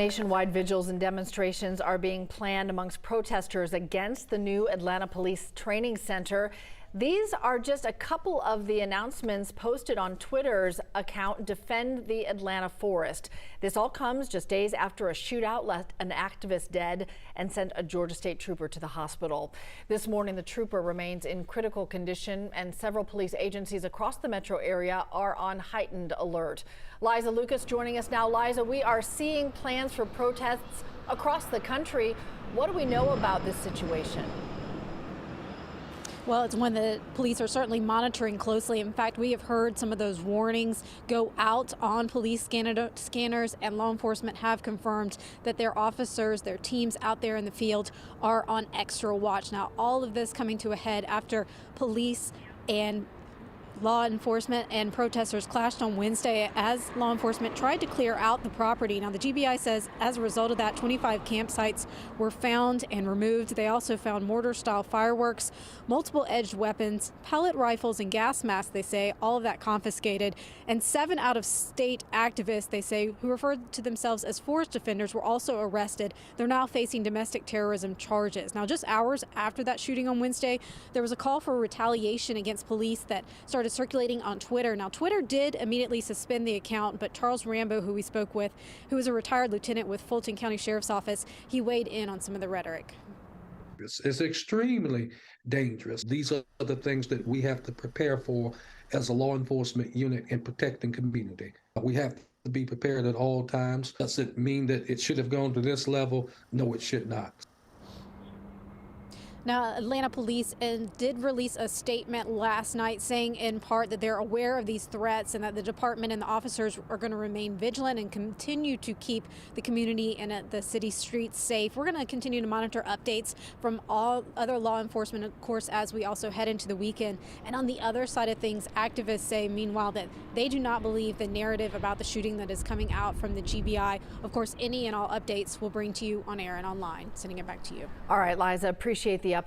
Nationwide vigils and demonstrations are being planned amongst protesters against the new Atlanta Police Training Center. These are just a couple of the announcements posted on Twitter's account, Defend the Atlanta Forest. This all comes just days after a shootout left an activist dead and sent a Georgia State trooper to the hospital. This morning, the trooper remains in critical condition, and several police agencies across the metro area are on heightened alert. Liza Lucas joining us now. Liza, we are seeing plans for protests across the country. What do we know about this situation? Well, it's one that police are certainly monitoring closely. In fact, we have heard some of those warnings go out on police scanners, and law enforcement have confirmed that their officers, their teams out there in the field are on extra watch. Now, all of this coming to a head after police and law enforcement and protesters clashed on Wednesday as law enforcement tried to clear out the property. Now, the GBI says as a result of that, 25 campsites were found and removed. They also found mortar-style fireworks, multiple edged weapons, pellet rifles, and gas masks, they say, all of that confiscated. And 7 out-of-state activists, they say, who referred to themselves as forest defenders, were also arrested. They're now facing domestic terrorism charges. Now, just hours after that shooting on Wednesday, there was a call for retaliation against police that started circulating on Twitter. Now, Twitter did immediately suspend the account, but Charles Rambo, who we spoke with, who is a retired lieutenant with Fulton County Sheriff's Office, he weighed in on some of the rhetoric. It's extremely dangerous. These are the things that we have to prepare for as a law enforcement unit in protecting community. We have to be prepared at all times. Does it mean that it should have gone to this level? No, it should not. Now, Atlanta police did release a statement last night saying in part that they're aware of these threats and that the department and the officers are going to remain vigilant and continue to keep the community and the city streets safe. We're going to continue to monitor updates from all other law enforcement, of course, as we also head into the weekend. And on the other side of things, activists say, meanwhile, that they do not believe the narrative about the shooting that is coming out from the GBI. Of course, any and all updates we'll bring to you on air and online. Sending it back to you. All right, Liza, appreciate the update.